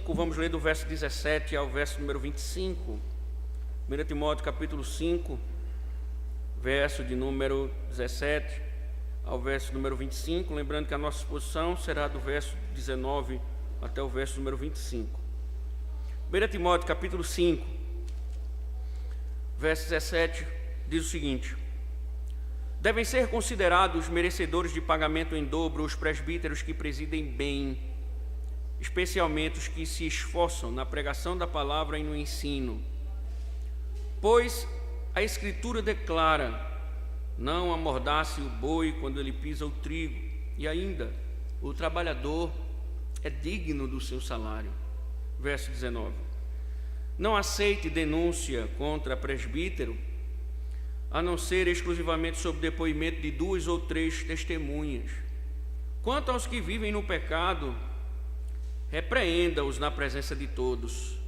Vamos ler do verso 17 ao verso número 25. 1 Timóteo capítulo 5, verso de número 17 ao verso número 25. Lembrando que a nossa exposição será do verso 19 até o verso número 25. 1 Timóteo capítulo 5, verso 17, diz o seguinte: devem ser considerados merecedores de pagamento em dobro os presbíteros que presidem bem, especialmente os que se esforçam na pregação da palavra e no ensino. Pois a Escritura declara: não amordace o boi quando ele pisa o trigo, e ainda, o trabalhador é digno do seu salário. Verso 19: não aceite denúncia contra presbítero, a não ser exclusivamente sob depoimento de 2 ou 3 testemunhas. Quanto aos que vivem no pecado, repreenda-os na presença de todos,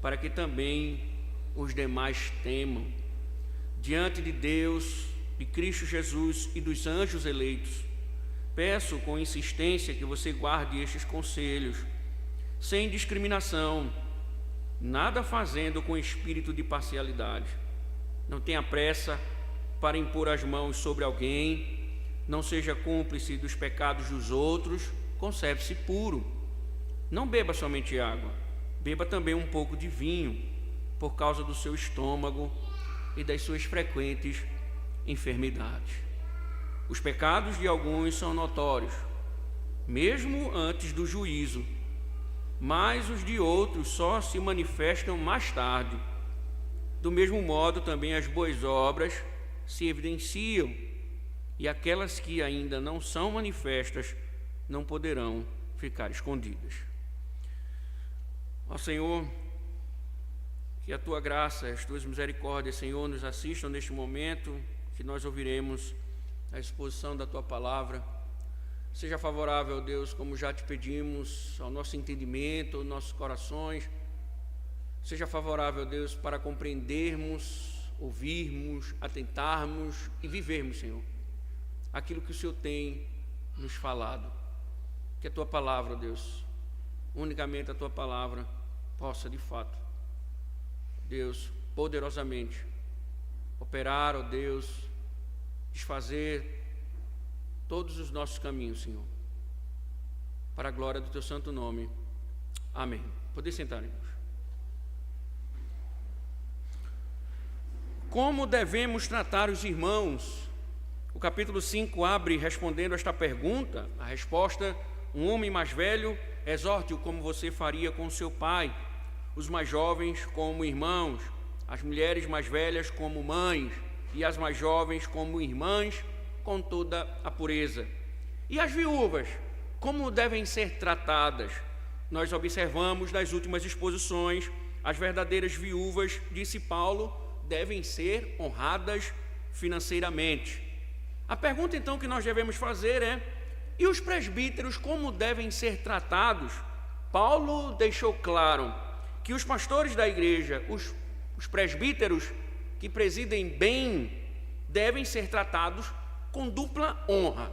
para que também os demais temam. Diante de Deus, de Cristo Jesus e dos anjos eleitos, peço com insistência que você guarde estes conselhos, sem discriminação, nada fazendo com espírito de parcialidade. Não tenha pressa para impor as mãos sobre alguém, não seja cúmplice dos pecados dos outros, conserve-se puro. Não beba somente água, beba também um pouco de vinho, por causa do seu estômago e das suas frequentes enfermidades. Os pecados de alguns são notórios, mesmo antes do juízo, mas os de outros só se manifestam mais tarde. Do mesmo modo, também as boas obras se evidenciam, e aquelas que ainda não são manifestas não poderão ficar escondidas. Ó Senhor, que a Tua graça, as Tuas misericórdias, Senhor, nos assistam neste momento que nós ouviremos a exposição da Tua palavra. Seja favorável, Deus, como já te pedimos, ao nosso entendimento, aos nossos corações. Seja favorável, Deus, para compreendermos, ouvirmos, atentarmos e vivermos, Senhor, aquilo que o Senhor tem nos falado. Que a Tua palavra, Deus, unicamente a Tua palavra, possa de fato, Deus, poderosamente operar, ó Deus, desfazer todos os nossos caminhos, Senhor, para a glória do Teu santo nome. Amém. Poder sentar, irmãos. Como devemos tratar os irmãos? O capítulo 5 abre respondendo esta pergunta. A resposta: um homem mais velho, exorte-o como você faria com seu pai, os mais jovens como irmãos, as mulheres mais velhas como mães, e as mais jovens como irmãs, com toda a pureza. E as viúvas, como devem ser tratadas? Nós observamos nas últimas exposições, as verdadeiras viúvas, disse Paulo, devem ser honradas financeiramente. A pergunta então que nós devemos fazer é: e os presbíteros, como devem ser tratados? Paulo deixou claro que os pastores da igreja, os presbíteros que presidem bem, devem ser tratados com dupla honra,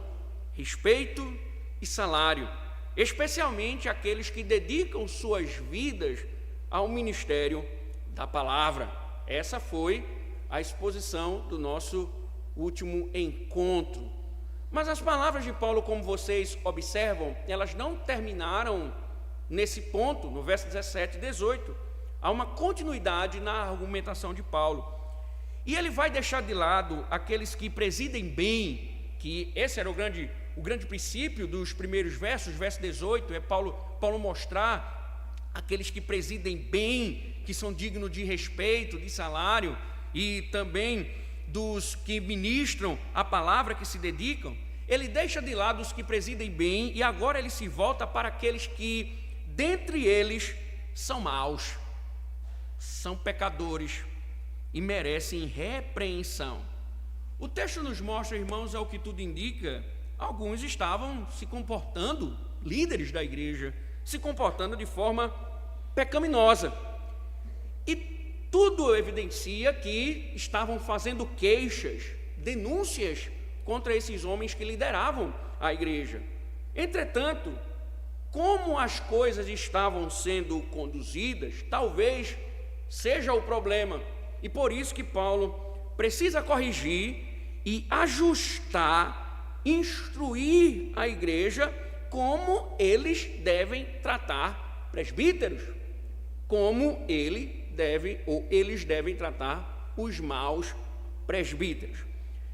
respeito e salário, especialmente aqueles que dedicam suas vidas ao ministério da palavra. Essa foi a exposição do nosso último encontro. Mas as palavras de Paulo, como vocês observam, elas não terminaram nesse ponto, no verso 17 e 18. Há uma continuidade na argumentação de Paulo. E ele vai deixar de lado aqueles que presidem bem, que esse era o grande princípio dos primeiros versos. Verso 18 é Paulo mostrar aqueles que presidem bem, que são dignos de respeito, de salário, e também dos que ministram a palavra, que se dedicam. Ele deixa de lado os que presidem bem e agora ele se volta para aqueles que, dentre eles, são maus, são pecadores e merecem repreensão. O texto nos mostra, irmãos, ao que tudo indica, alguns estavam se comportando, líderes da igreja, se comportando de forma pecaminosa. E tudo evidencia que estavam fazendo queixas, denúncias contra esses homens que lideravam a igreja. Entretanto, como as coisas estavam sendo conduzidas, talvez seja o problema. E por isso que Paulo precisa corrigir e ajustar, instruir a igreja como eles devem tratar presbíteros, como eles devem tratar os maus presbíteros.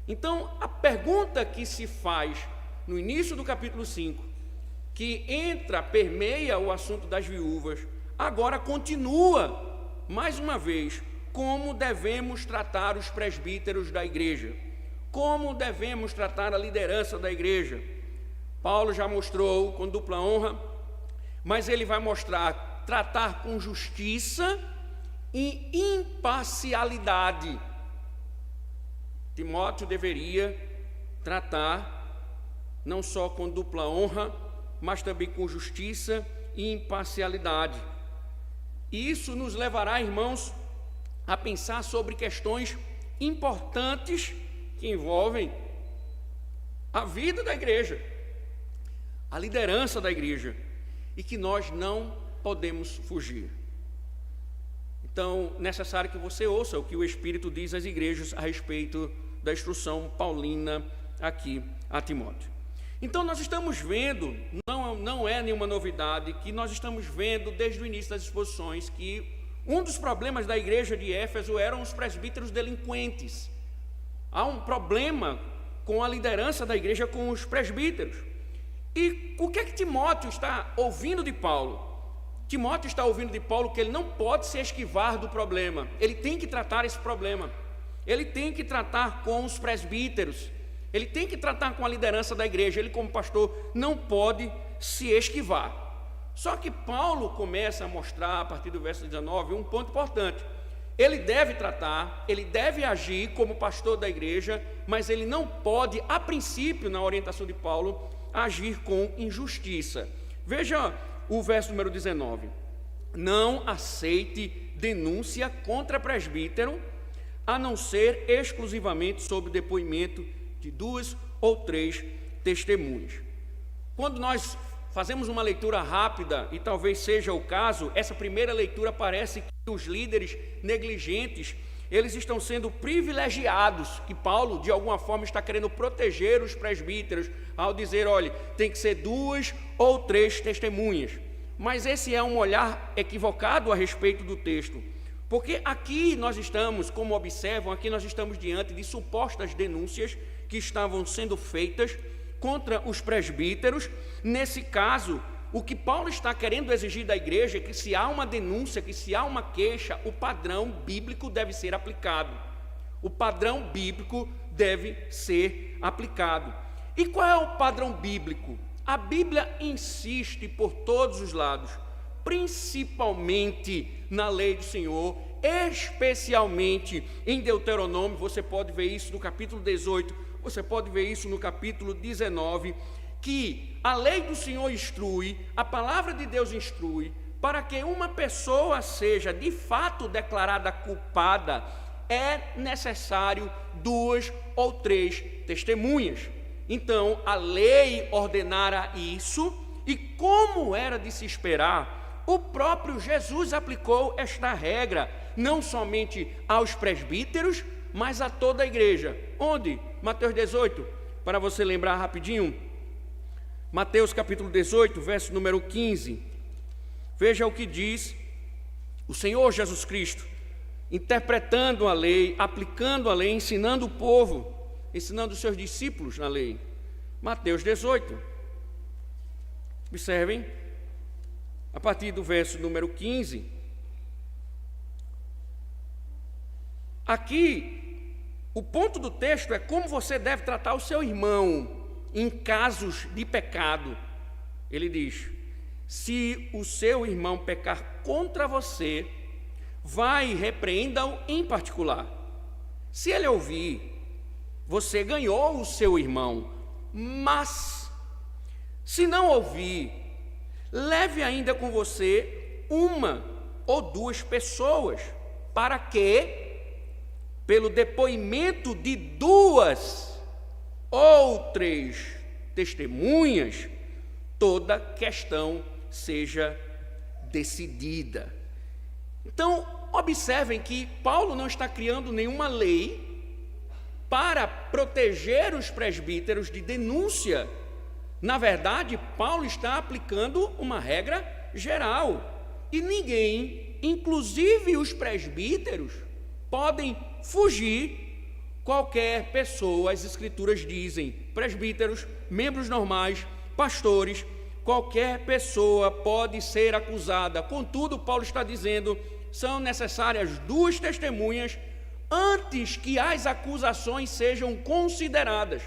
Então, a pergunta que se faz no início do capítulo 5, que permeia o assunto das viúvas, agora continua, mais uma vez, como devemos tratar os presbíteros da igreja, como devemos tratar a liderança da igreja. Paulo já mostrou com dupla honra, mas ele vai mostrar tratar com justiça e imparcialidade. Timóteo deveria tratar não só com dupla honra, mas também com justiça e imparcialidade. E isso nos levará, irmãos, a pensar sobre questões importantes que envolvem a vida da igreja, a liderança da igreja, e que nós não podemos fugir. Então, é necessário que você ouça o que o Espírito diz às igrejas a respeito da instrução paulina aqui a Timóteo. Então, nós estamos vendo, não é nenhuma novidade, que nós estamos vendo desde o início das exposições que um dos problemas da igreja de Éfeso eram os presbíteros delinquentes. Há um problema com a liderança da igreja, com os presbíteros. E o que é que Timóteo está ouvindo de Paulo? Timóteo está ouvindo de Paulo que ele não pode se esquivar do problema, ele tem que tratar esse problema, ele tem que tratar com os presbíteros, ele tem que tratar com a liderança da igreja, ele como pastor não pode se esquivar. Só que Paulo começa a mostrar, a partir do verso 19, um ponto importante. Ele deve tratar, ele deve agir como pastor da igreja, mas ele não pode, a princípio, na orientação de Paulo, agir com injustiça. Veja o verso número 19. Não aceite denúncia contra presbítero, a não ser exclusivamente sob depoimento de 2 ou 3 testemunhas. Quando nós fazemos uma leitura rápida, e talvez seja o caso, essa primeira leitura parece que os líderes negligentes, eles estão sendo privilegiados, que Paulo de alguma forma está querendo proteger os presbíteros, ao dizer, olha, tem que ser 2 ou 3 testemunhas. Mas esse é um olhar equivocado a respeito do texto, porque aqui nós estamos, como observam, aqui nós estamos diante de supostas denúncias que estavam sendo feitas contra os presbíteros. Nesse caso, o que Paulo está querendo exigir da igreja é que se há uma denúncia, que se há uma queixa, o padrão bíblico deve ser aplicado. O padrão bíblico deve ser aplicado. E qual é o padrão bíblico? A Bíblia insiste por todos os lados, principalmente na lei do Senhor, especialmente em Deuteronômio. Você pode ver isso no capítulo 18, você pode ver isso no capítulo 19, que a lei do Senhor instrui, a palavra de Deus instrui, para que uma pessoa seja de fato declarada culpada, é necessário 2 ou 3 testemunhas. Então, a lei ordenara isso, e como era de se esperar, o próprio Jesus aplicou esta regra, não somente aos presbíteros, mas a toda a igreja. Onde? Mateus 18, para você lembrar rapidinho. Mateus capítulo 18, verso número 15. Veja o que diz o Senhor Jesus Cristo, interpretando a lei, aplicando a lei, ensinando o povo, ensinando os seus discípulos na lei. Mateus 18. Observem, a partir do verso número 15. Aqui, o ponto do texto é como você deve tratar o seu irmão em casos de pecado. Ele diz: se o seu irmão pecar contra você, vai e repreenda-o em particular. Se ele ouvir, você ganhou o seu irmão, mas se não ouvir, leve ainda com você 1 ou 2 pessoas, para que, pelo depoimento de 2 ou 3 testemunhas, toda questão seja decidida. Então, observem que Paulo não está criando nenhuma lei para proteger os presbíteros de denúncia. Na verdade, Paulo está aplicando uma regra geral. E ninguém, inclusive os presbíteros, podem fugir qualquer pessoa. As Escrituras dizem, presbíteros, membros normais, pastores, qualquer pessoa pode ser acusada. Contudo, Paulo está dizendo, são necessárias 2 testemunhas antes que as acusações sejam consideradas.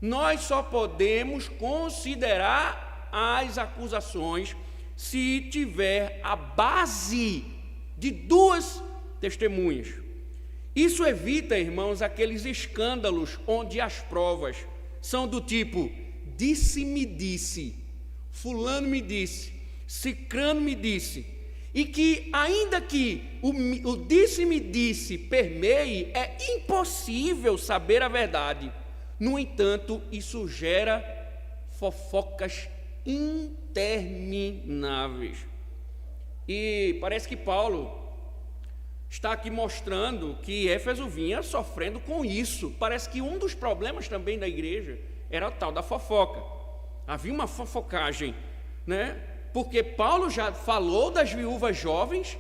Nós só podemos considerar as acusações se tiver a base de 2 testemunhas. Isso evita, irmãos, aqueles escândalos onde as provas são do tipo: disse-me disse, fulano me disse, cicrano me disse. E que, ainda que o disse-me disse permeie, é impossível saber a verdade. No entanto, isso gera fofocas intermináveis. E parece que Paulo está aqui mostrando que Éfeso vinha sofrendo com isso. Parece que um dos problemas também da igreja era o tal da fofoca. Havia uma fofocagem, né? Porque Paulo já falou das viúvas jovens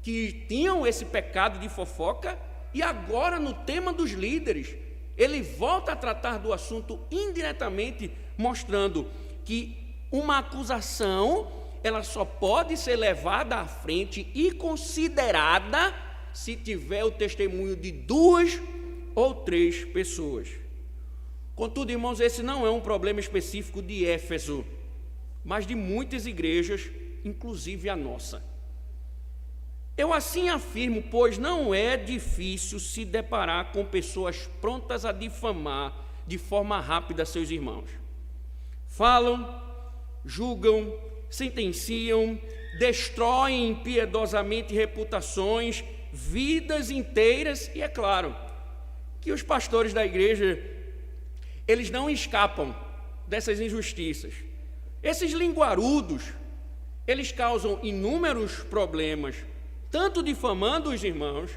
que tinham esse pecado de fofoca, e agora no tema dos líderes, ele volta a tratar do assunto indiretamente, mostrando que uma acusação, ela só pode ser levada à frente e considerada se tiver o testemunho de 2 ou 3 pessoas. Contudo, irmãos, esse não é um problema específico de Éfeso, mas de muitas igrejas, inclusive a nossa. Eu assim afirmo, pois não é difícil se deparar com pessoas prontas a difamar de forma rápida seus irmãos. Falam, julgam, sentenciam, destroem impiedosamente reputações, vidas inteiras, e é claro que os pastores da igreja, eles não escapam dessas injustiças. Esses linguarudos, eles causam inúmeros problemas, tanto difamando os irmãos,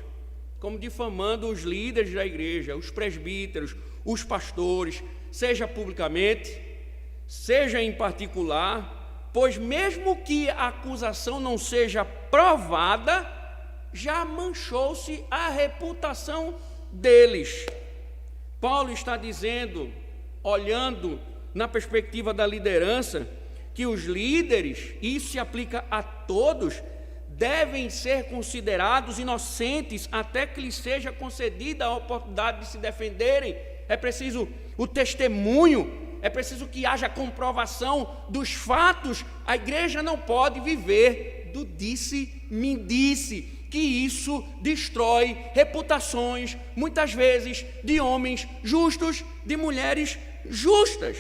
como difamando os líderes da igreja, os presbíteros, os pastores, seja publicamente, seja em particular, pois mesmo que a acusação não seja provada, já manchou-se a reputação deles. Paulo está dizendo, olhando na perspectiva da liderança, que os líderes, isso se aplica a todos, devem ser considerados inocentes até que lhes seja concedida a oportunidade de se defenderem. É preciso o testemunho, é preciso que haja comprovação dos fatos. A igreja não pode viver do disse-me disse, que isso destrói reputações, muitas vezes, de homens justos, de mulheres justas.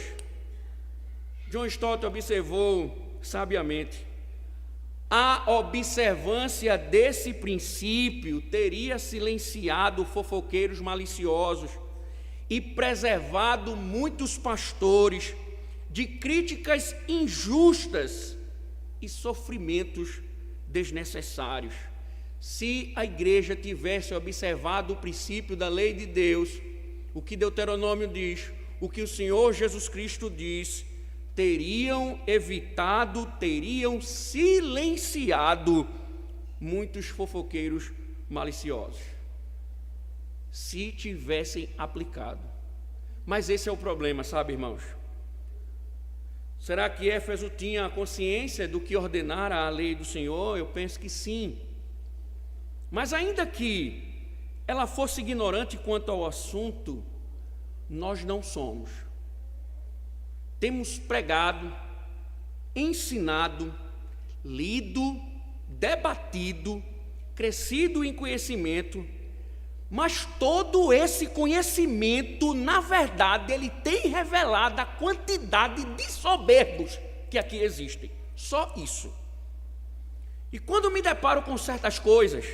John Stott observou sabiamente: a observância desse princípio teria silenciado fofoqueiros maliciosos e preservado muitos pastores de críticas injustas e sofrimentos desnecessários. Se a igreja tivesse observado o princípio da lei de Deus, o que Deuteronômio diz, o que o Senhor Jesus Cristo diz, teriam evitado, teriam silenciado muitos fofoqueiros maliciosos, se tivessem aplicado. Mas esse é o problema, sabe, irmãos? Será que Éfeso tinha a consciência do que ordenara a lei do Senhor? Eu penso que sim. Mas ainda que ela fosse ignorante quanto ao assunto, nós não somos. Temos pregado, ensinado, lido, debatido, crescido em conhecimento, mas todo esse conhecimento, na verdade, ele tem revelado a quantidade de soberbos que aqui existem. Só isso. E quando me deparo com certas coisas,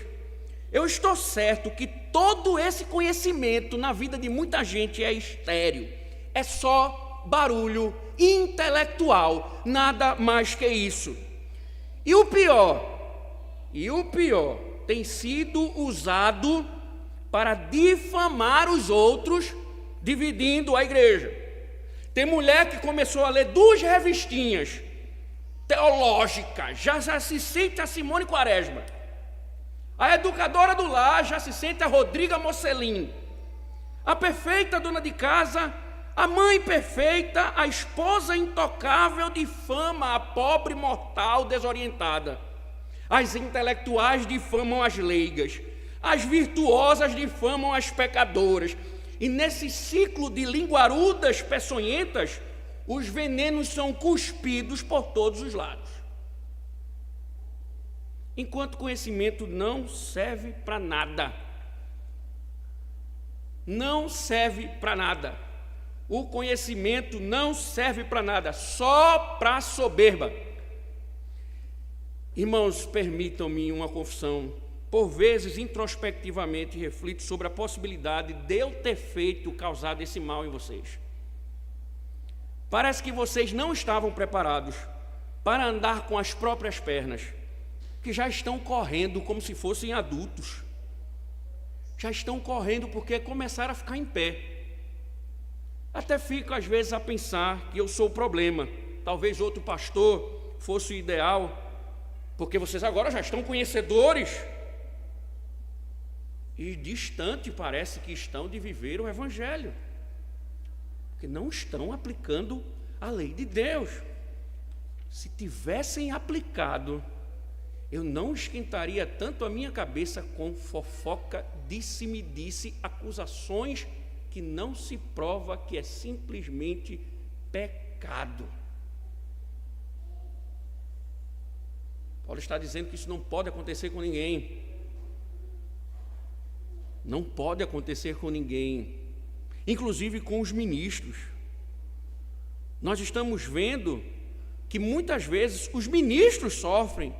eu estou certo que todo esse conhecimento na vida de muita gente é estéril, é só barulho intelectual, nada mais que isso. E o pior, tem sido usado para difamar os outros, dividindo a igreja. Tem mulher que começou a ler 2 revistinhas teológicas, já se sente a Simone Quaresma. A educadora do lar já se sente a Rodriga Mocelin. A perfeita dona de casa, a mãe perfeita, a esposa intocável difama a pobre mortal desorientada. As intelectuais difamam as leigas. As virtuosas difamam as pecadoras. E nesse ciclo de linguarudas peçonhentas, os venenos são cuspidos por todos os lados. Enquanto conhecimento não serve para nada. Não serve para nada. O conhecimento não serve para nada, só para soberba. Irmãos, permitam-me uma confissão. Por vezes, introspectivamente, reflito sobre a possibilidade de eu ter causado esse mal em vocês. Parece que vocês não estavam preparados para andar com as próprias pernas, que já estão correndo como se fossem adultos. Já estão correndo porque começaram a ficar em pé. Até fico às vezes a pensar que eu sou o problema. Talvez outro pastor fosse o ideal, porque vocês agora já estão conhecedores. E distante parece que estão de viver o Evangelho, porque não estão aplicando a lei de Deus. Se tivessem aplicado, eu não esquentaria tanto a minha cabeça com fofoca, disse-me-disse, acusações que não se prova, que é simplesmente pecado. Paulo está dizendo que isso não pode acontecer com ninguém. Não pode acontecer com ninguém, inclusive com os ministros. Nós estamos vendo que muitas vezes os ministros sofrem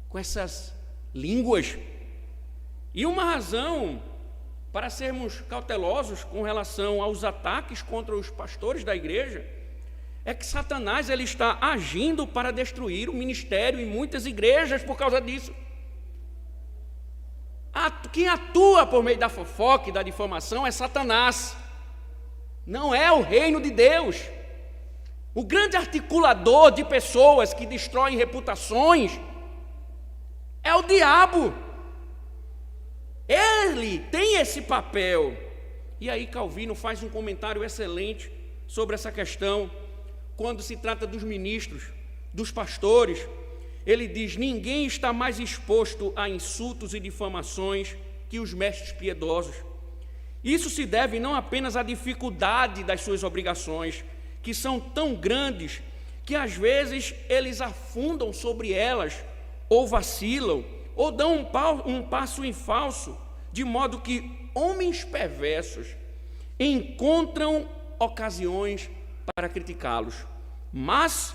com essas línguas. E uma razão para sermos cautelosos com relação aos ataques contra os pastores da igreja é que Satanás ele está agindo para destruir o ministério em muitas igrejas por causa disso. Quem atua por meio da fofoca e da difamação é Satanás, não é o reino de Deus. O grande articulador de pessoas que destroem reputações é o diabo. Ele tem esse papel. E aí Calvino faz um comentário excelente sobre essa questão, quando se trata dos ministros, dos pastores. Ele diz: ninguém está mais exposto a insultos e difamações que os mestres piedosos. Isso se deve não apenas à dificuldade das suas obrigações, que são tão grandes que às vezes eles afundam sobre elas, ou vacilam, ou dão um passo em falso, de modo que homens perversos encontram ocasiões para criticá-los. Mas,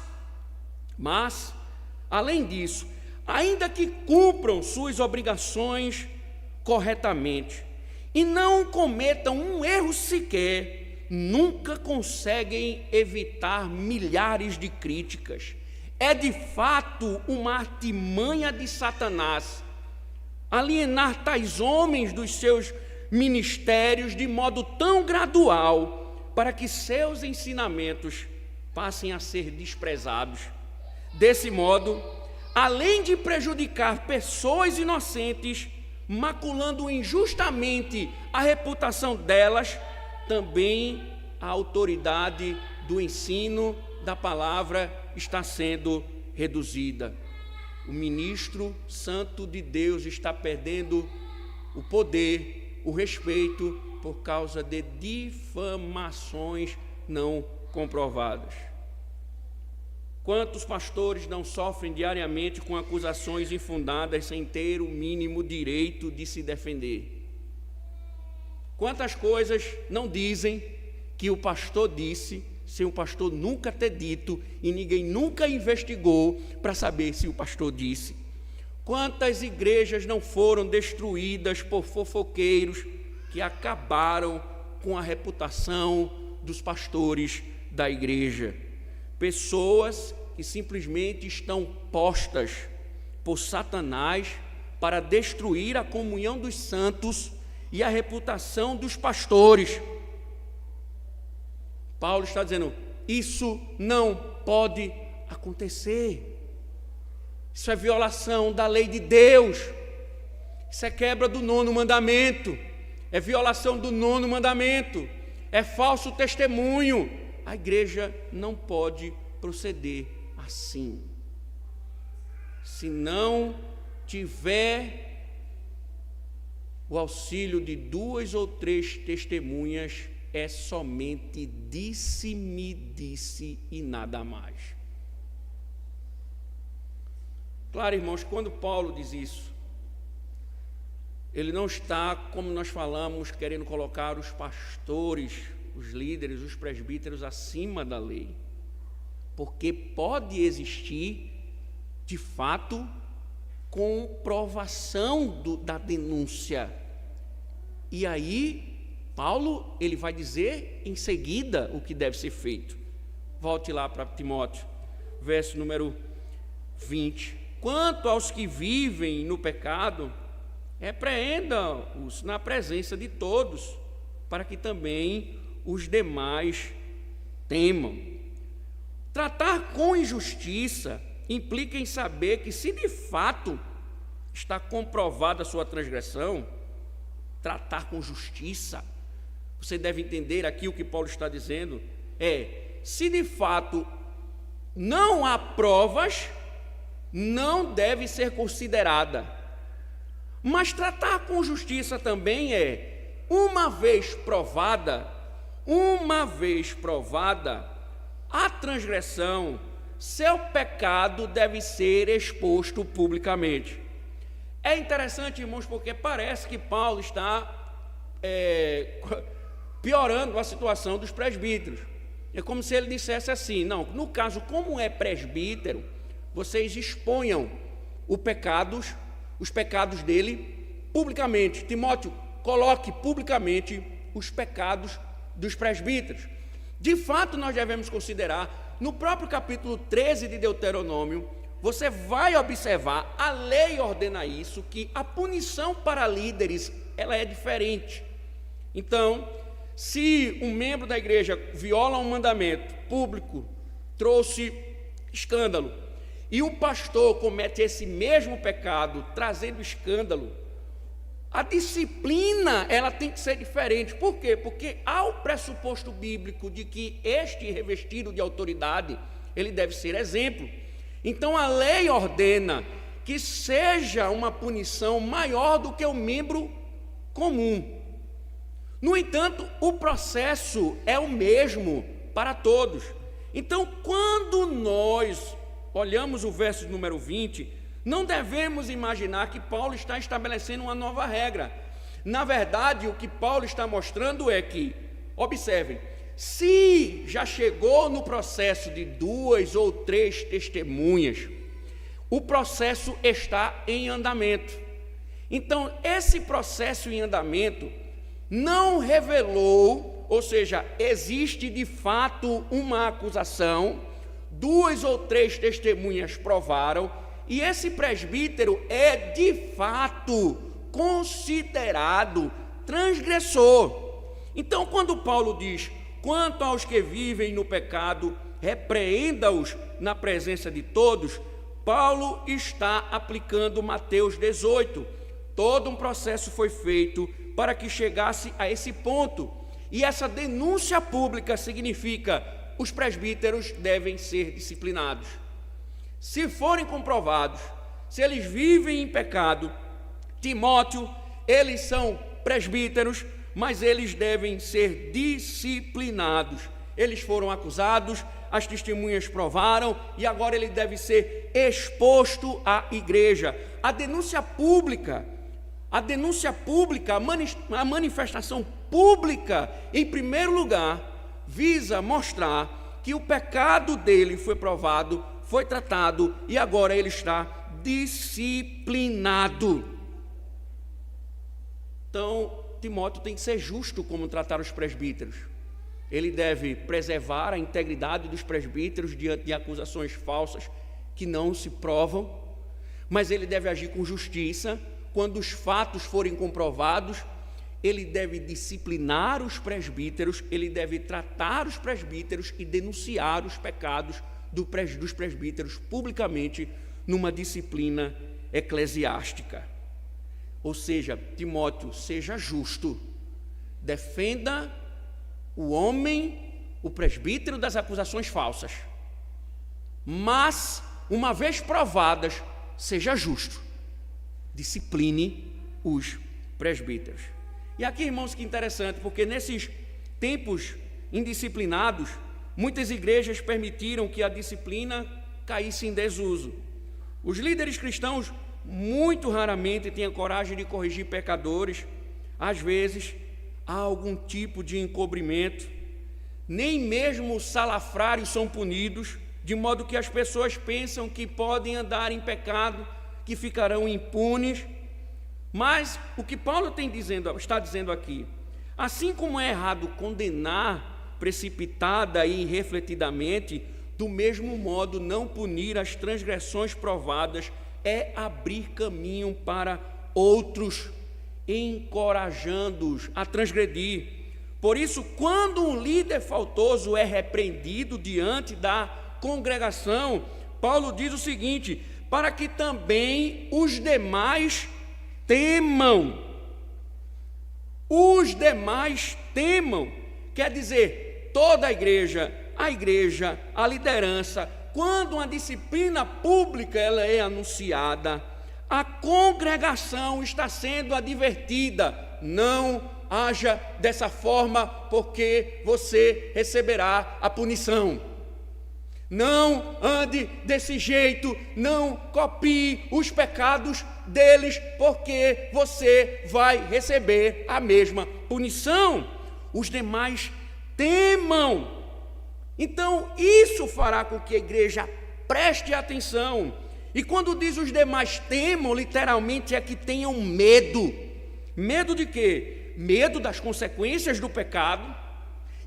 além disso, ainda que cumpram suas obrigações corretamente e não cometam um erro sequer, nunca conseguem evitar milhares de críticas. É de fato uma artimanha de Satanás alienar tais homens dos seus ministérios de modo tão gradual para que seus ensinamentos passem a ser desprezados. Desse modo, além de prejudicar pessoas inocentes, maculando injustamente a reputação delas, também a autoridade do ensino da palavra está sendo reduzida. O ministro santo de Deus está perdendo o poder, o respeito, por causa de difamações não comprovadas. Quantos pastores não sofrem diariamente com acusações infundadas sem ter o mínimo direito de se defender? Quantas coisas não dizem que o pastor disse, sem o pastor nunca ter dito, e ninguém nunca investigou para saber se o pastor disse? Quantas igrejas não foram destruídas por fofoqueiros que acabaram com a reputação dos pastores da igreja. Pessoas que simplesmente estão postas por Satanás para destruir a comunhão dos santos e a reputação dos pastores. Paulo está dizendo, isso não pode acontecer. Isso é violação da lei de Deus. Isso é quebra do 9º mandamento. É violação do 9º mandamento. É falso testemunho. A igreja não pode proceder assim. Se não tiver o auxílio de 2 ou 3 testemunhas, é somente disse-me disse e nada mais. Claro, irmãos, quando Paulo diz isso, ele não está, como nós falamos, querendo colocar os pastores, os líderes, os presbíteros acima da lei, porque pode existir, de fato, comprovação da denúncia. E aí, Paulo, ele vai dizer em seguida o que deve ser feito. Volte lá para Timóteo, verso número 20. Quanto aos que vivem no pecado, repreenda-os na presença de todos, para que também os demais temam. Tratar com injustiça implica em saber que, se de fato está comprovada a sua transgressão, tratar com justiça, você deve entender aqui o que Paulo está dizendo, se de fato não há provas, não deve ser considerada. Mas tratar com justiça também uma vez provada a transgressão, seu pecado deve ser exposto publicamente. É interessante, irmãos, porque parece que Paulo está piorando a situação dos presbíteros. É como se ele dissesse assim, não, no caso, como é presbítero, vocês exponham os pecados dele publicamente. Timóteo, coloque publicamente os pecados dos presbíteros. De fato, nós devemos considerar, no próprio capítulo 13 de Deuteronômio, você vai observar, a lei ordena isso, que a punição para líderes, ela é diferente. Então, se um membro da igreja viola um mandamento público, trouxe escândalo, e o pastor comete esse mesmo pecado, trazendo escândalo, a disciplina, ela tem que ser diferente. Por quê? Porque há o pressuposto bíblico de que este revestido de autoridade, ele deve ser exemplo. Então a lei ordena que seja uma punição maior do que o membro comum. No entanto, o processo é o mesmo para todos. Então, quando nós olhamos o verso número 20, não devemos imaginar que Paulo está estabelecendo uma nova regra. Na verdade, o que Paulo está mostrando é que, observem, se já chegou no processo de 2 ou 3 testemunhas, o processo está em andamento. Então, esse processo em andamento não revelou, ou seja, existe de fato uma acusação, 2 ou 3 testemunhas provaram, e esse presbítero é de fato considerado transgressor. Então, quando Paulo diz, quanto aos que vivem no pecado, repreenda-os na presença de todos, Paulo está aplicando Mateus 18. Todo um processo foi feito para que chegasse a esse ponto. E essa denúncia pública significa os presbíteros devem ser disciplinados. Se forem comprovados, se eles vivem em pecado, Timóteo, eles são presbíteros, mas eles devem ser disciplinados. Eles foram acusados, as testemunhas provaram, e agora ele deve ser exposto à igreja. A denúncia pública, a manifestação pública, em primeiro lugar, visa mostrar que o pecado dele foi provado, foi tratado, e agora ele está disciplinado. Então, Timóteo tem que ser justo como tratar os presbíteros. ele deve preservar a integridade dos presbíteros diante de acusações falsas que não se provam, mas ele deve agir com justiça. Quando os fatos forem comprovados, ele deve disciplinar os presbíteros, ele deve tratar os presbíteros e denunciar os pecados dos presbíteros publicamente numa disciplina eclesiástica. Ou seja, Timóteo, seja justo, defenda o homem, o presbítero das acusações falsas, mas, uma vez provadas, seja justo, discipline os presbíteros. E aqui, irmãos, que interessante, porque nesses tempos indisciplinados, muitas igrejas permitiram que a disciplina caísse em desuso. Os líderes cristãos muito raramente têm a coragem de corrigir pecadores. Às vezes há algum tipo de encobrimento, nem mesmo os salafrários são punidos, de modo que as pessoas pensam que podem andar em pecado, que ficarão impunes. Mas o que Paulo está dizendo aqui, assim como é errado condenar precipitada e irrefletidamente, do mesmo modo não punir as transgressões provadas é abrir caminho para outros, encorajando-os a transgredir. Por isso, quando um líder faltoso é repreendido diante da congregação, Paulo diz o seguinte: para que também os demais temam. Os demais temam, quer dizer, toda a igreja, a liderança, quando uma disciplina pública ela é anunciada, a congregação está sendo advertida: não haja dessa forma, porque você receberá a punição. Não ande desse jeito, não copie os pecados deles, porque você vai receber a mesma punição. Os demais temam. Então, isso fará com que a igreja preste atenção. E quando diz os demais temam, literalmente é que tenham medo. Medo de quê? Medo das consequências do pecado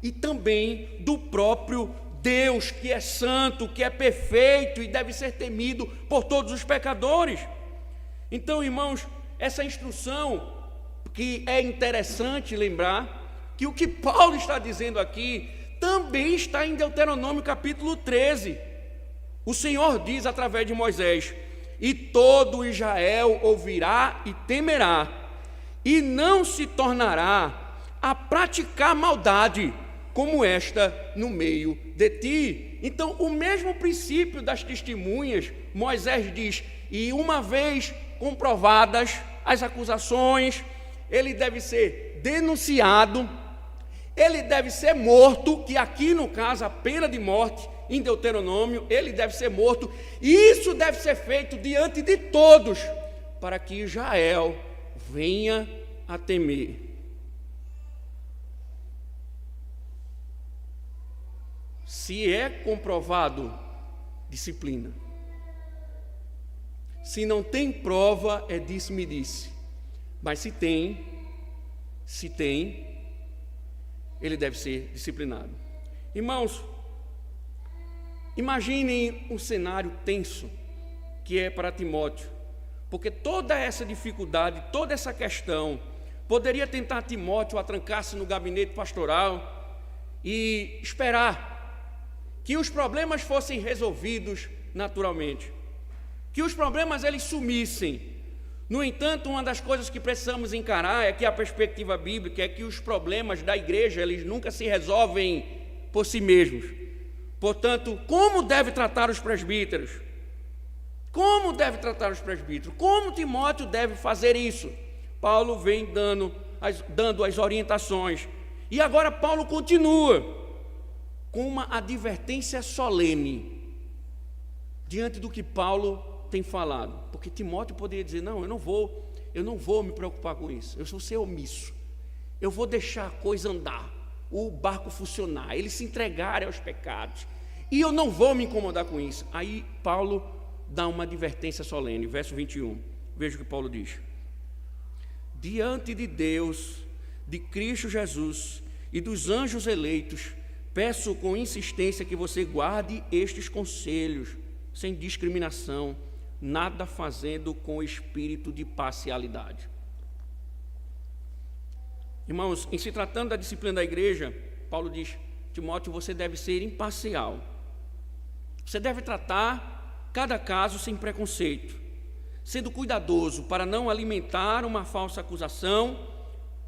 e também do próprio Deus, que é santo, que é perfeito e deve ser temido por todos os pecadores. Então, irmãos, essa instrução, que é interessante lembrar que o que Paulo está dizendo aqui também está em Deuteronômio capítulo 13. O Senhor diz através de Moisés: e todo Israel ouvirá e temerá, e não se tornará a praticar maldade como esta no meio de ti. Então, o mesmo princípio das testemunhas, Moisés diz: e uma vez comprovadas as acusações, ele deve ser denunciado, ele deve ser morto, que aqui no caso a pena de morte, em Deuteronômio, ele deve ser morto, e isso deve ser feito diante de todos, para que Israel venha a temer. Se é comprovado, disciplina. Se não tem prova, é disse-me disse. Mas se tem, ele deve ser disciplinado. Irmãos, imaginem um cenário tenso que é para Timóteo, porque toda essa dificuldade, toda essa questão, poderia tentar Timóteo a trancar-se no gabinete pastoral e esperar que os problemas fossem resolvidos naturalmente, que os problemas eles sumissem. No entanto, uma das coisas que precisamos encarar é que a perspectiva bíblica é que os problemas da igreja, eles nunca se resolvem por si mesmos. Portanto, como deve tratar os presbíteros? Como deve tratar os presbíteros? Como Timóteo deve fazer isso? Paulo vem dando as orientações. E agora Paulo continua com uma advertência solene diante do que Paulo tem falado, porque Timóteo poderia dizer: não, eu não vou me preocupar com isso, eu vou ser omisso, eu vou deixar a coisa andar, o barco funcionar, eles se entregarem aos pecados, e eu não vou me incomodar com isso. Aí Paulo dá uma advertência solene, verso 21, veja o que Paulo diz: diante de Deus, de Cristo Jesus e dos anjos eleitos, peço com insistência que você guarde estes conselhos, sem discriminação, nada fazendo com espírito de parcialidade. Irmãos, em se tratando da disciplina da igreja, Paulo diz: Timóteo, você deve ser imparcial. Você deve tratar cada caso sem preconceito, sendo cuidadoso para não alimentar uma falsa acusação,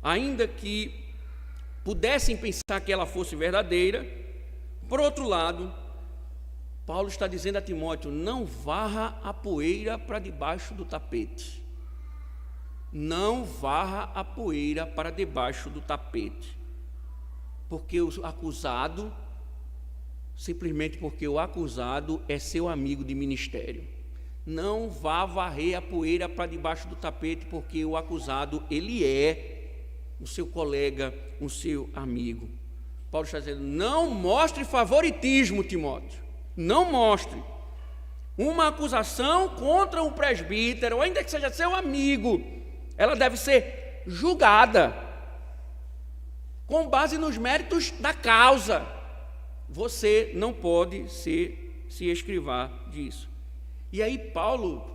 ainda que pudessem pensar que ela fosse verdadeira. Por outro lado, Paulo está dizendo a Timóteo: não varra a poeira para debaixo do tapete. Não varra a poeira para debaixo do tapete. Porque o acusado, simplesmente porque o acusado é seu amigo de ministério. Não vá varrer a poeira para debaixo do tapete, porque o acusado, ele é o seu colega, o seu amigo. Paulo está dizendo: não mostre favoritismo, Timóteo. Não mostre. Uma acusação contra um presbítero, ainda que seja seu amigo, ela deve ser julgada com base nos méritos da causa. Você não pode se esquivar disso. E aí Paulo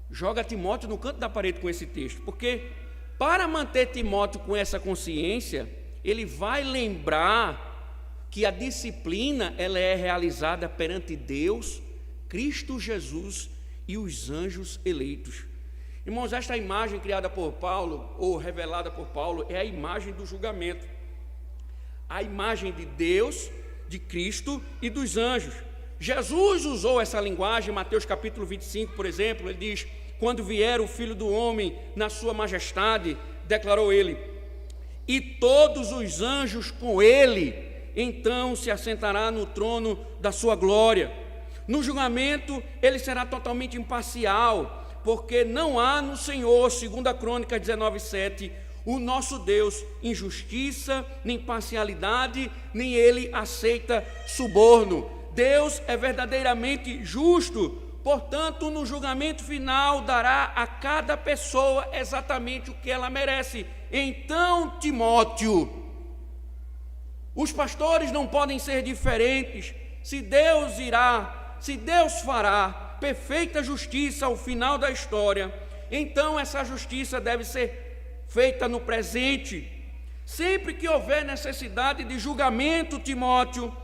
joga Timóteo no canto da parede com esse texto, porque para manter Timóteo com essa consciência, ele vai lembrar que a disciplina ela é realizada perante Deus, Cristo Jesus e os anjos eleitos. Irmãos, esta imagem criada por Paulo, ou revelada por Paulo, é a imagem do julgamento. A imagem de Deus, de Cristo e dos anjos. Jesus usou essa linguagem, Mateus capítulo 25, por exemplo, ele diz: quando vier o Filho do Homem na sua majestade, declarou ele, e todos os anjos com ele, então se assentará no trono da sua glória. No julgamento, ele será totalmente imparcial, porque não há no Senhor, segundo a Crônicas 19:7, o nosso Deus, injustiça, nem parcialidade, nem ele aceita suborno. Deus é verdadeiramente justo, portanto, no julgamento final, dará a cada pessoa exatamente o que ela merece. Então, Timóteo, os pastores não podem ser diferentes. Se Deus fará perfeita justiça ao final da história, então essa justiça deve ser feita no presente. Sempre que houver necessidade de julgamento, Timóteo,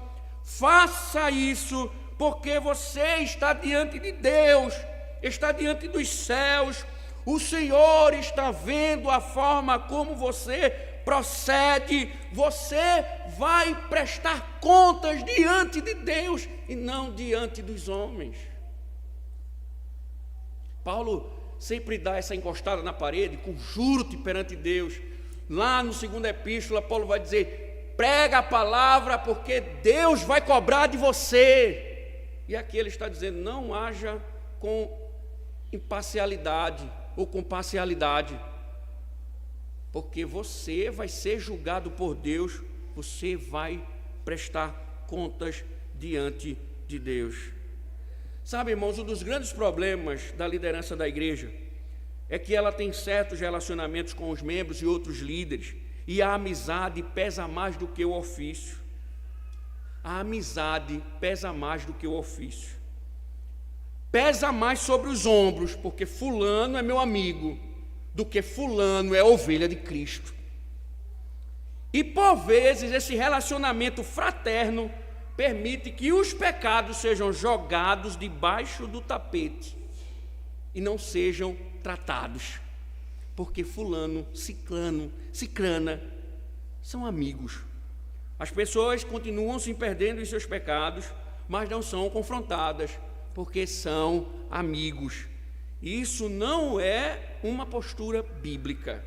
faça isso, porque você está diante de Deus, está diante dos céus. O Senhor está vendo a forma como você procede. Você vai prestar contas diante de Deus e não diante dos homens. Paulo sempre dá essa encostada na parede, conjuro-te perante Deus. Lá no 2ª epístola, Paulo vai dizer: prega a palavra, porque Deus vai cobrar de você. E aqui ele está dizendo: não haja com imparcialidade ou com parcialidade, porque você vai ser julgado por Deus, você vai prestar contas diante de Deus. Sabe, irmãos, um dos grandes problemas da liderança da igreja é que ela tem certos relacionamentos com os membros e outros líderes, e a amizade pesa mais do que o ofício. A amizade pesa mais do que o ofício. Pesa mais sobre os ombros, porque fulano é meu amigo, do que fulano é ovelha de Cristo. E por vezes esse relacionamento fraterno permite que os pecados sejam jogados debaixo do tapete e não sejam tratados, porque fulano, ciclano, cicrana são amigos. As pessoas continuam se perdendo em seus pecados, mas não são confrontadas, porque são amigos. Isso não é uma postura bíblica.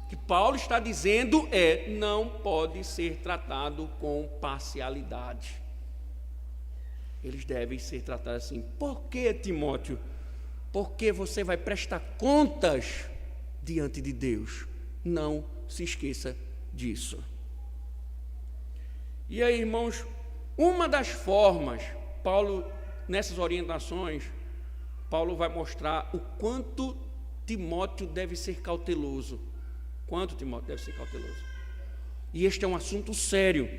O que Paulo está dizendo é: não pode ser tratado com parcialidade. Eles devem ser tratados assim. Por que, Timóteo? Porque você vai prestar contas diante de Deus. Não se esqueça disso. E aí, irmãos, uma das formas, Paulo, nessas orientações, Paulo vai mostrar o quanto Timóteo deve ser cauteloso. Quanto Timóteo deve ser cauteloso. E este é um assunto sério,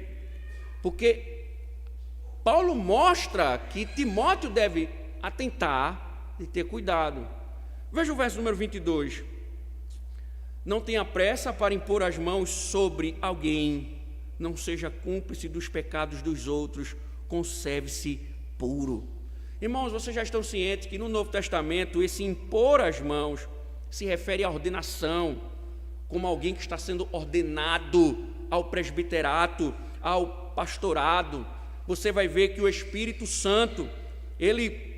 porque Paulo mostra que Timóteo deve atentar e ter cuidado. Veja o verso número 22. Não tenha pressa para impor as mãos sobre alguém, não seja cúmplice dos pecados dos outros, conserve-se puro. Irmãos, vocês já estão cientes que no Novo Testamento esse impor as mãos se refere à ordenação, como alguém que está sendo ordenado ao presbiterato, ao pastorado. Você vai ver que o Espírito Santo, ele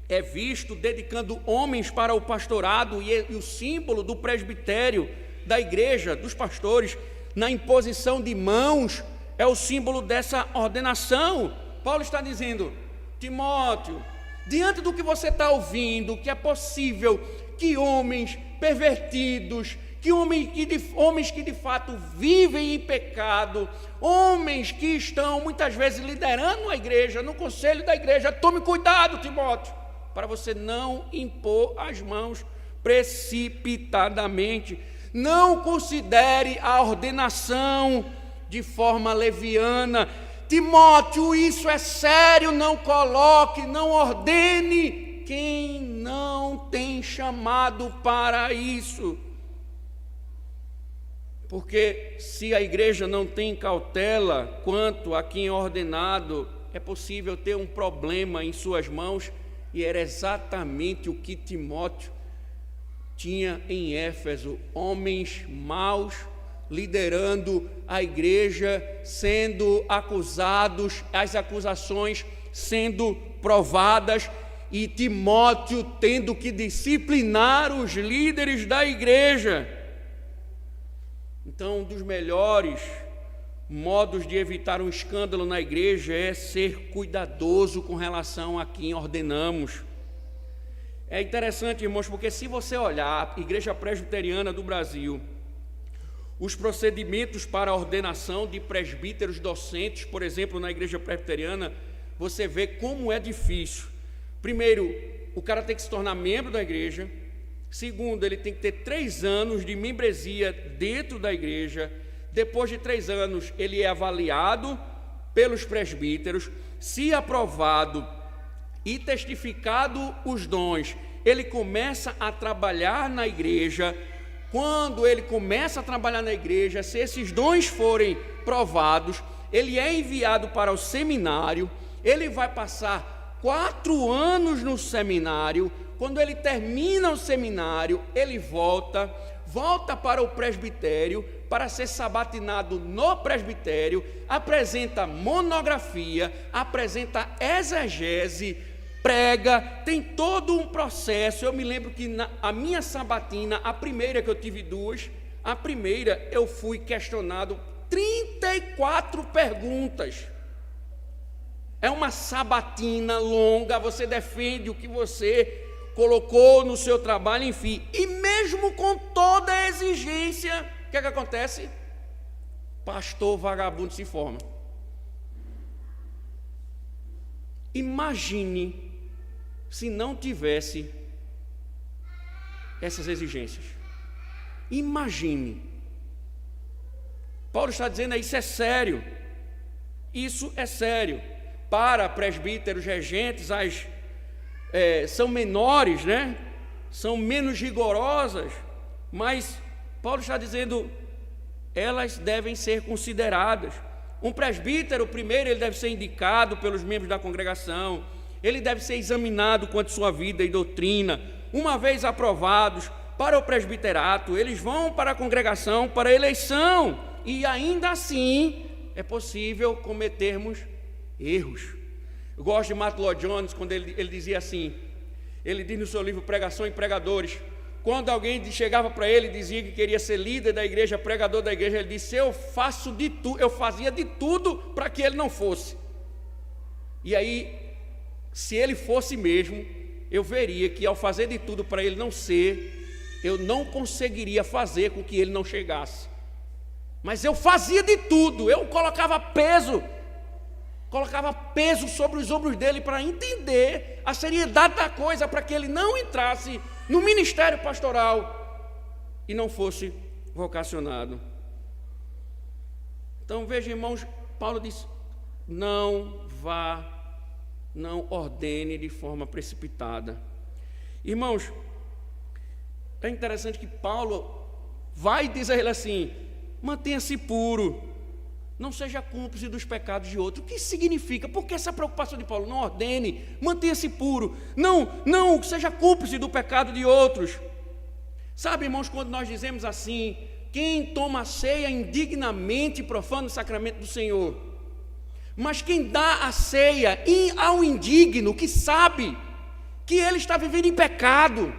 é visto dedicando homens para o pastorado, e o símbolo do presbitério, da igreja, dos pastores, na imposição de mãos, é o símbolo dessa ordenação. Paulo está dizendo: Timóteo, diante do que você está ouvindo, que é possível que homens pervertidos, que homens que de fato vivem em pecado, homens que estão muitas vezes liderando a igreja, no conselho da igreja, tome cuidado, Timóteo, para você não impor as mãos precipitadamente. Não considere a ordenação de forma leviana. Timóteo, isso é sério, não coloque, não ordene quem não tem chamado para isso. Porque se a igreja não tem cautela quanto a quem é ordenado, é possível ter um problema em suas mãos, e era exatamente o que Timóteo tinha em Éfeso: homens maus liderando a igreja, sendo acusados, as acusações sendo provadas, e Timóteo tendo que disciplinar os líderes da igreja. Então, um dos melhores modos de evitar um escândalo na igreja é ser cuidadoso com relação a quem ordenamos. É interessante, irmãos, porque se você olhar a Igreja Presbiteriana do Brasil, os procedimentos para a ordenação de presbíteros docentes, por exemplo, na Igreja Presbiteriana, você vê como é difícil. Primeiro, o cara tem que se tornar membro da igreja. Segundo, ele tem que ter 3 anos de membresia dentro da igreja. Depois de 3 anos, ele é avaliado pelos presbíteros. Se aprovado e testificado os dons, ele começa a trabalhar na igreja. Quando ele começa a trabalhar na igreja, se esses dons forem provados, ele é enviado para o seminário. Ele vai passar 4 anos no seminário. Quando ele termina o seminário, ele volta para o presbitério para ser sabatinado no presbitério, apresenta monografia, apresenta exegese, prega, tem todo um processo. Eu me lembro que a minha sabatina, a primeira que eu tive 2, a primeira eu fui questionado 34 perguntas. É uma sabatina longa, você defende o que você colocou no seu trabalho, enfim. E mesmo com toda a exigência, o que é que acontece? Pastor vagabundo se forma. Imagine se não tivesse essas exigências. Imagine. Paulo está dizendo: isso é sério. Isso é sério. Para presbíteros regentes, são menores, né? São menos rigorosas, mas Paulo está dizendo, elas devem ser consideradas. Um presbítero, primeiro, ele deve ser indicado pelos membros da congregação, ele deve ser examinado quanto à sua vida e doutrina. Uma vez aprovados para o presbiterato, eles vão para a congregação, para a eleição, e ainda assim é possível cometermos erros. Eu gosto de Martyn Lloyd-Jones, quando ele dizia assim, ele diz no seu livro Pregação e Pregadores, quando alguém chegava para ele e dizia que queria ser líder da igreja, pregador da igreja, ele disse: eu fazia de tudo para que ele não fosse. E aí, se ele fosse mesmo, eu veria que ao fazer de tudo para ele não ser, eu não conseguiria fazer com que ele não chegasse. Mas eu fazia de tudo, eu colocava peso sobre os ombros dele para entender a seriedade da coisa, para que ele não entrasse no ministério pastoral e não fosse vocacionado. Então, veja, irmãos, Paulo diz, não ordene de forma precipitada. Irmãos, é interessante que Paulo vai dizer a ele assim, mantenha-se puro, não seja cúmplice dos pecados de outro. O que significa? Por que essa preocupação de Paulo? Não ordene, mantenha-se puro, não seja cúmplice do pecado de outros. Sabe, irmãos, quando nós dizemos assim, quem toma a ceia indignamente profana o sacramento do Senhor, mas quem dá a ceia ao indigno, que sabe que ele está vivendo em pecado,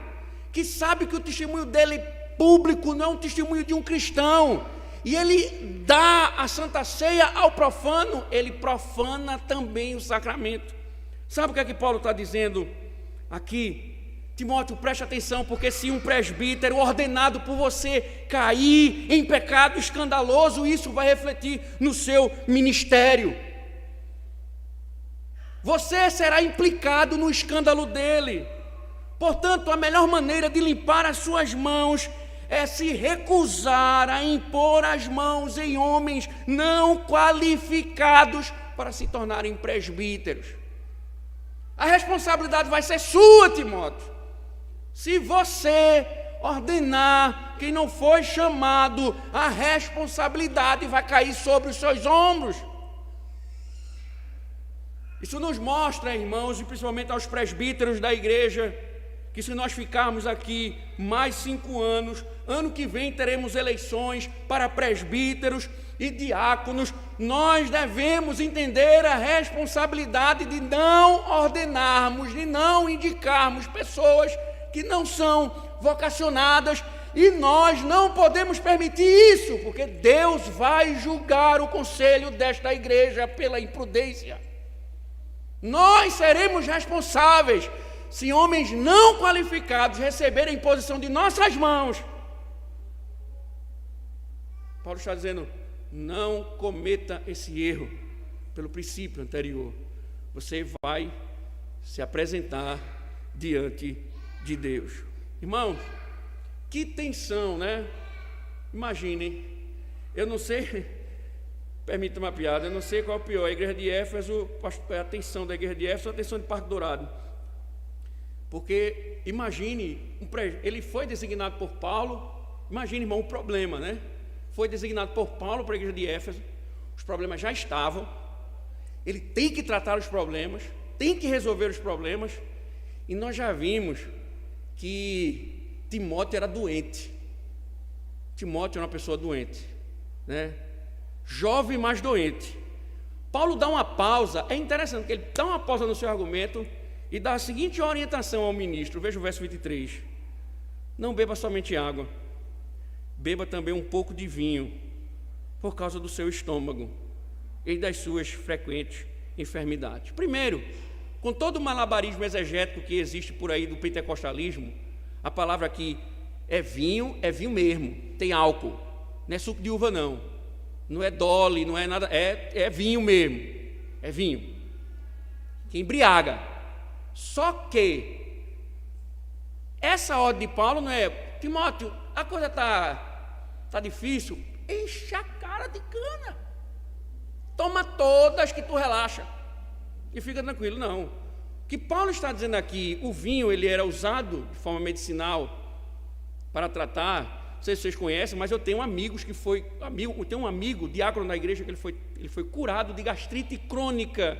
que sabe que o testemunho dele público não é um testemunho de um cristão, e ele dá a Santa Ceia ao profano, ele profana também o sacramento. Sabe o que é que Paulo está dizendo aqui? Timóteo, preste atenção, porque se um presbítero ordenado por você cair em pecado escandaloso, isso vai refletir no seu ministério. Você será implicado no escândalo dele. Portanto, a melhor maneira de limpar as suas mãos é se recusar a impor as mãos em homens não qualificados para se tornarem presbíteros. A responsabilidade vai ser sua, Timóteo. Se você ordenar quem não foi chamado, a responsabilidade vai cair sobre os seus ombros. Isso nos mostra, irmãos, e principalmente aos presbíteros da igreja, que se nós ficarmos aqui mais 5 anos, ano que vem teremos eleições para presbíteros e diáconos, nós devemos entender a responsabilidade de não ordenarmos, de não indicarmos pessoas que não são vocacionadas, e nós não podemos permitir isso, porque Deus vai julgar o conselho desta igreja pela imprudência. Nós seremos responsáveis se homens não qualificados receberem posição de nossas mãos. Paulo está dizendo, não cometa esse erro pelo princípio anterior. Você vai se apresentar diante de Deus. Irmãos, que tensão, né? Imaginem, eu não sei, permita uma piada, eu não sei qual é o pior, a igreja de Éfeso, a tensão da igreja de Éfeso ou a tensão de Parque Dourado. Porque, imagine, ele foi designado por Paulo, imagine, irmão, o problema, né? Foi designado por Paulo para a igreja de Éfeso, os problemas já estavam, ele tem que tratar os problemas, tem que resolver os problemas, e nós já vimos que Timóteo era doente. Timóteo era uma pessoa doente, né? Jovem, mas doente. Paulo dá uma pausa, é interessante que ele dá uma pausa no seu argumento e dá a seguinte orientação ao ministro, veja o verso 23. Não beba somente água, beba também um pouco de vinho, por causa do seu estômago e das suas frequentes enfermidades. Primeiro, com todo o malabarismo exegético que existe por aí do pentecostalismo, a palavra aqui é vinho mesmo, tem álcool, não é suco de uva não é dole, não é nada, é vinho mesmo, é vinho, que embriaga. Só que essa ordem de Paulo não é, Timóteo, a coisa tá difícil, enche a cara de cana, toma todas que tu relaxa e fica tranquilo. Não, o que Paulo está dizendo aqui, o vinho ele era usado de forma medicinal para tratar, não sei se vocês conhecem, mas eu tenho amigos que eu tenho um amigo, diácono da igreja, que ele foi curado de gastrite crônica,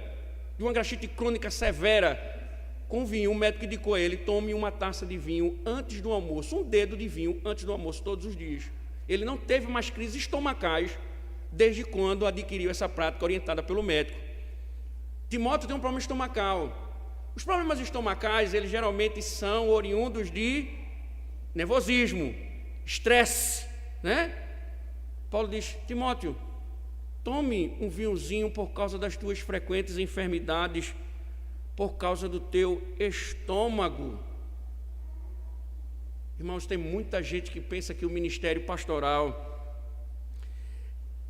de uma gastrite crônica severa, com vinho. Um médico indicou a ele, tome uma taça de vinho antes do almoço, um dedo de vinho antes do almoço todos os dias. Ele não teve mais crises estomacais desde quando adquiriu essa prática orientada pelo médico. Timóteo tem um problema estomacal. Os problemas estomacais, eles geralmente são oriundos de nervosismo, estresse, né? Paulo diz, Timóteo, tome um vinhozinho por causa das tuas frequentes enfermidades, por causa do teu estômago. Irmãos, tem muita gente que pensa que o ministério pastoral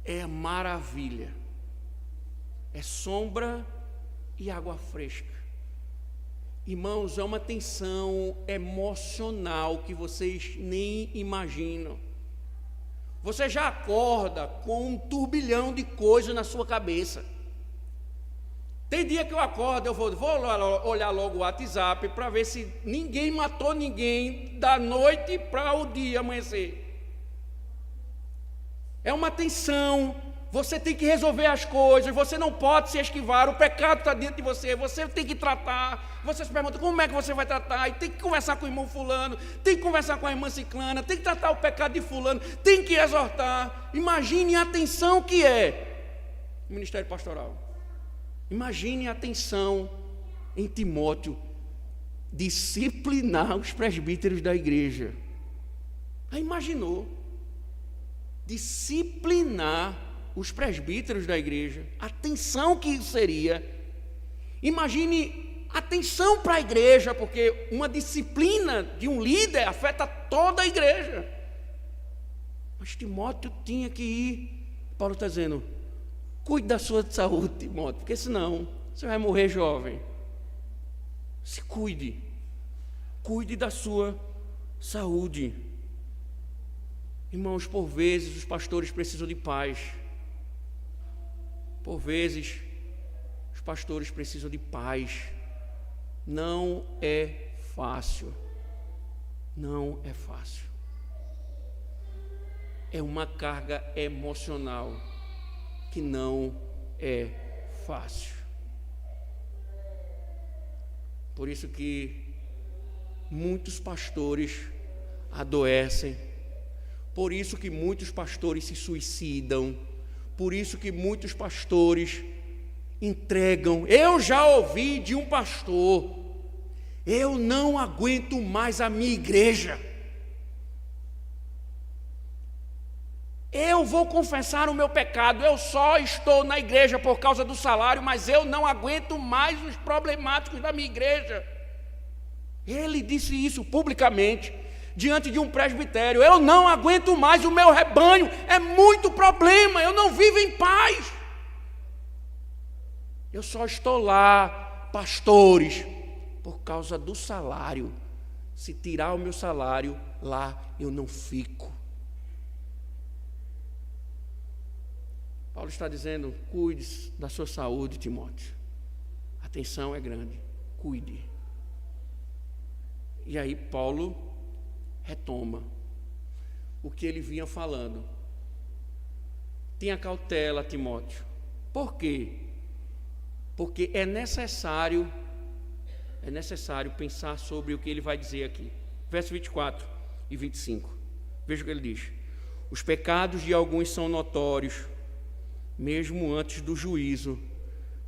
é maravilha, é sombra e água fresca. Irmãos, é uma tensão emocional que vocês nem imaginam. você já acorda com um turbilhão de coisas na sua cabeça. Tem dia que eu acordo, eu vou olhar logo o WhatsApp para ver se ninguém matou ninguém da noite para o dia amanhecer. É uma tensão, você tem que resolver as coisas, você não pode se esquivar, o pecado está dentro de você tem que tratar. Você se pergunta, como é que você vai tratar? E tem que conversar com o irmão fulano, tem que conversar com a irmã ciclana, tem que tratar o pecado de fulano, tem que exortar. Imagine a tensão que é o ministério pastoral. Imagine a tensão em Timóteo, disciplinar os presbíteros da igreja. Aí imaginou, disciplinar os presbíteros da igreja, a tensão que isso seria. Imagine a tensão para a igreja, porque uma disciplina de um líder afeta toda a igreja. Mas Timóteo tinha que ir. Paulo está dizendo, cuide da sua saúde, Timóteo, porque senão você vai morrer jovem. Se cuide, cuide da sua saúde. Irmãos, por vezes os pastores precisam de paz. Por vezes os pastores precisam de paz. Não é fácil. Não é fácil. É uma carga emocional que não é fácil. Por isso que muitos pastores adoecem, por isso que muitos pastores se suicidam, por isso que muitos pastores entregam. Eu já ouvi de um pastor, eu não aguento mais a minha igreja. Eu vou confessar o meu pecado, eu só estou na igreja por causa do salário, mas eu não aguento mais os problemáticos da minha igreja. Ele disse isso publicamente, diante de um presbitério. Eu não aguento mais o meu rebanho, é muito problema, eu não vivo em paz. Eu só estou lá, pastores, por causa do salário. Se tirar o meu salário, lá eu não fico. Paulo está dizendo, cuide da sua saúde, Timóteo. A tensão é grande, cuide. E aí Paulo retoma o que ele vinha falando. Tenha cautela, Timóteo. Por quê? Porque é necessário pensar sobre o que ele vai dizer aqui. Verso 24 e 25. Veja o que ele diz. Os pecados de alguns são notórios, mesmo antes do juízo,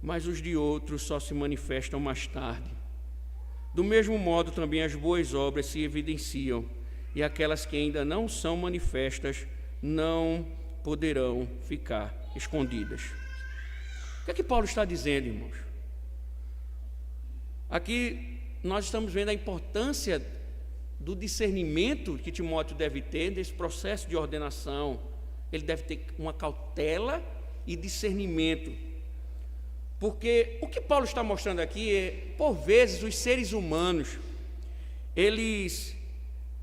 mas os de outros só se manifestam mais tarde. Do mesmo modo, também as boas obras se evidenciam, e aquelas que ainda não são manifestas não poderão ficar escondidas. O que é que Paulo está dizendo, irmãos? Aqui nós estamos vendo a importância do discernimento que Timóteo deve ter desse processo de ordenação. Ele deve ter uma cautela e discernimento, porque o que Paulo está mostrando aqui é, por vezes, os seres humanos, eles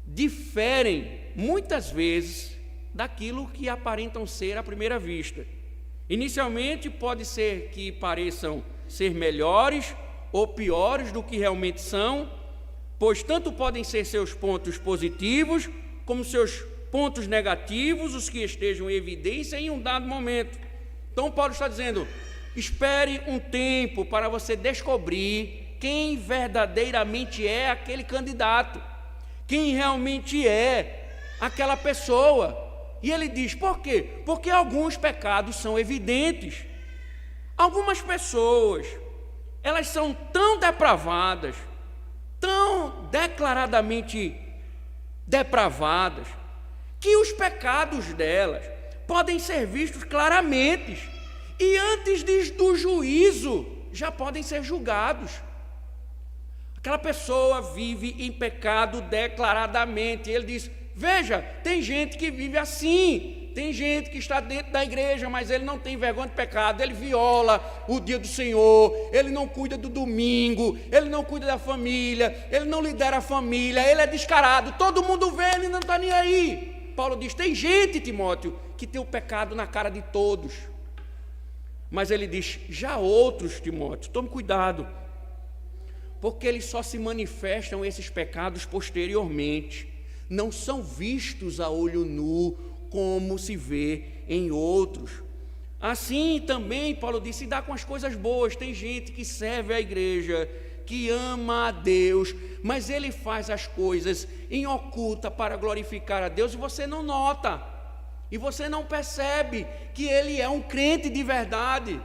diferem, muitas vezes, daquilo que aparentam ser à primeira vista. Inicialmente, pode ser que pareçam ser melhores ou piores do que realmente são, pois tanto podem ser seus pontos positivos, como seus pontos negativos, os que estejam em evidência em um dado momento. Então Paulo está dizendo, espere um tempo para você descobrir quem verdadeiramente é aquele candidato, quem realmente é aquela pessoa. E ele diz, por quê? Porque alguns pecados são evidentes. Algumas pessoas, elas são tão depravadas, tão declaradamente depravadas, que os pecados delas podem ser vistos claramente, e antes do juízo já podem ser julgados. Aquela pessoa vive em pecado declaradamente. Ele diz, veja, tem gente que vive assim, tem gente que está dentro da igreja, mas ele não tem vergonha de pecado, ele viola o dia do Senhor, ele não cuida do domingo, ele não cuida da família, ele não lidera a família, ele é descarado, todo mundo vê, ele não está nem aí. Paulo diz: tem gente, Timóteo, que tem o pecado na cara de todos. Mas ele diz: já outros, Timóteo, tome cuidado, porque eles só se manifestam, esses pecados, posteriormente. Não são vistos a olho nu, como se vê em outros. Assim também, Paulo disse, dá com as coisas boas. Tem gente que serve a igreja, que ama a Deus, mas ele faz as coisas em oculta para glorificar a Deus, e você não nota, e você não percebe que ele é um crente de verdade.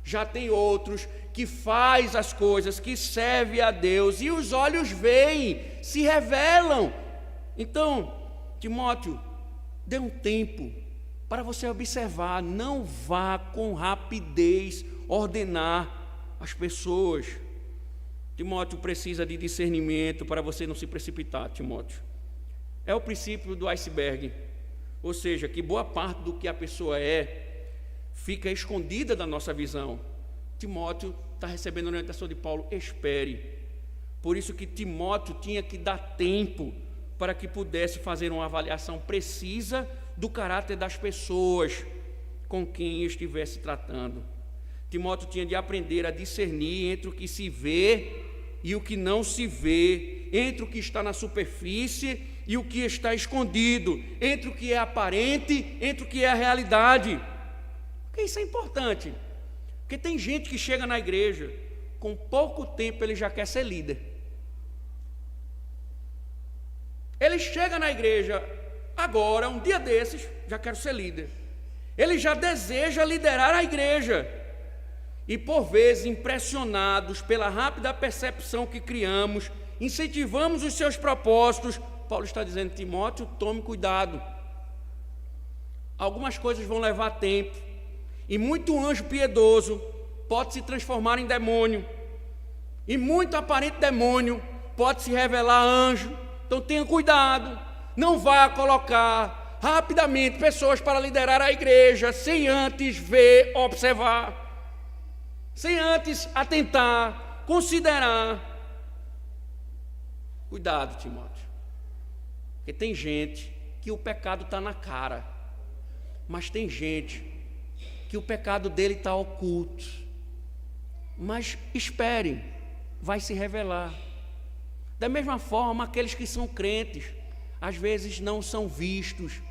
Já tem outros que faz as coisas, que serve a Deus, e os olhos veem, se revelam. Então, Timóteo, dê um tempo para você observar, não vá com rapidez ordenar as pessoas. Timóteo precisa de discernimento para você não se precipitar, Timóteo. É o princípio do iceberg, ou seja, que boa parte do que a pessoa fica escondida da nossa visão. Timóteo está recebendo a orientação de Paulo: espere. Por isso que Timóteo tinha que dar tempo para que pudesse fazer uma avaliação precisa do caráter das pessoas com quem estivesse tratando. Timóteo tinha de aprender a discernir entre o que se vê e o que não se vê, entre o que está na superfície e o que está escondido, entre o que é aparente, entre o que é a realidade. Porque isso é importante, porque tem gente que chega na igreja, com pouco tempo ele já quer ser líder. Ele chega na igreja agora, um dia desses, já quero ser líder. Ele já deseja liderar a igreja. E por vezes, impressionados pela rápida percepção que criamos, incentivamos os seus propósitos. Paulo está dizendo: Timóteo, tome cuidado. Algumas coisas vão levar tempo, e muito anjo piedoso pode se transformar em demônio, e muito aparente demônio pode se revelar anjo. Então tenha cuidado, não vá colocar rapidamente pessoas para liderar a igreja sem antes ver, observar, sem antes atentar, considerar. Cuidado, Timóteo, porque tem gente que o pecado está na cara, mas tem gente que o pecado dele está oculto. Mas espere, vai se revelar. Da mesma forma, aqueles que são crentes, às vezes não são vistos,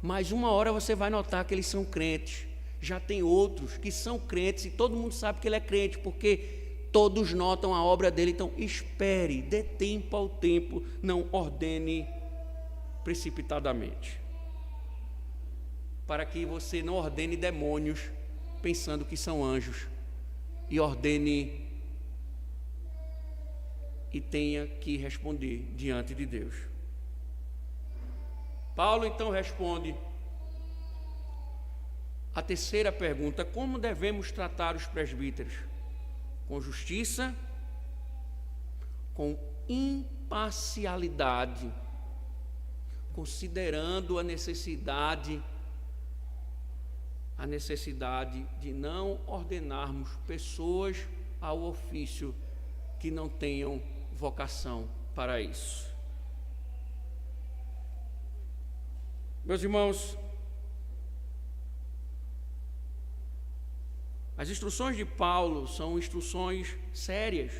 mas uma hora você vai notar que eles são crentes. Já tem outros que são crentes e todo mundo sabe que ele é crente, porque todos notam a obra dele. Então espere, dê tempo ao tempo, não ordene precipitadamente, para que você não ordene demônios pensando que são anjos, e ordene e tenha que responder diante de Deus. Paulo então responde a terceira pergunta: como devemos tratar os presbíteros? Com justiça, com imparcialidade, considerando a necessidade de não ordenarmos pessoas ao ofício que não tenham vocação para isso. Meus irmãos, as instruções de Paulo são instruções sérias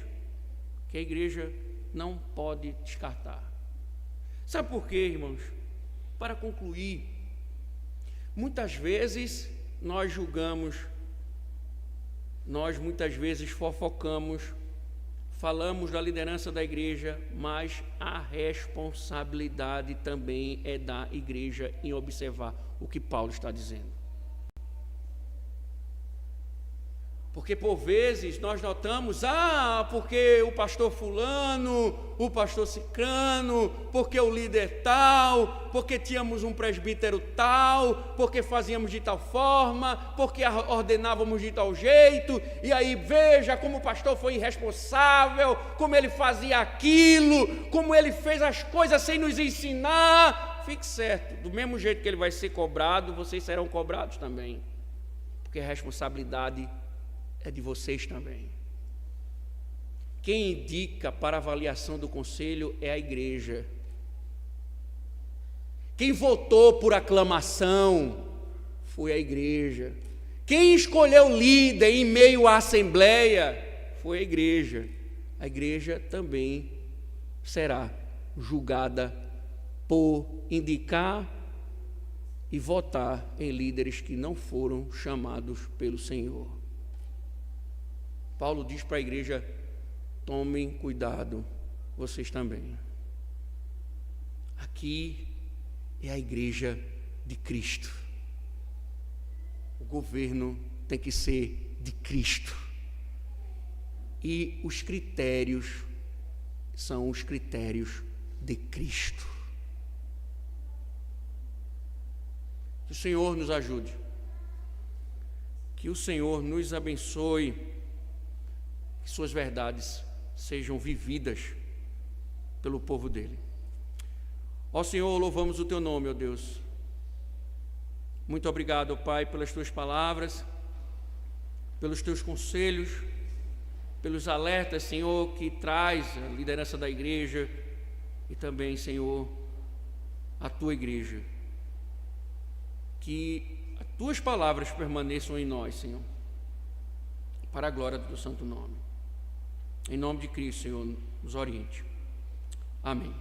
que a igreja não pode descartar. Sabe por quê, irmãos? Para concluir, muitas vezes nós julgamos, nós muitas vezes fofocamos, falamos da liderança da igreja, mas a responsabilidade também é da igreja em observar o que Paulo está dizendo. Porque por vezes nós notamos, porque o pastor fulano, o pastor cicrano, porque o líder tal, porque tínhamos um presbítero tal, porque fazíamos de tal forma, porque ordenávamos de tal jeito, e aí veja como o pastor foi irresponsável, como ele fazia aquilo, como ele fez as coisas sem nos ensinar. Fique certo, do mesmo jeito que ele vai ser cobrado, vocês serão cobrados também, porque a responsabilidade é de vocês também. Quem indica para a avaliação do conselho é a igreja. Quem votou por aclamação foi a igreja. Quem escolheu líder em meio à assembleia foi a igreja. A igreja também será julgada por indicar e votar em líderes que não foram chamados pelo Senhor. Paulo diz para a igreja: tomem cuidado, vocês também. Aqui é a igreja de Cristo. O governo tem que ser de Cristo. E os critérios são os critérios de Cristo. Que o Senhor nos ajude. Que o Senhor nos abençoe. Que suas verdades sejam vividas pelo povo dele. Ó Senhor, louvamos o teu nome, ó Deus. Muito obrigado, Pai, pelas tuas palavras, pelos teus conselhos, pelos alertas, Senhor, que traz a liderança da igreja e também, Senhor, a tua igreja. Que as tuas palavras permaneçam em nós, Senhor, para a glória do teu santo nome. Em nome de Cristo, Senhor, nos oriente. Amém.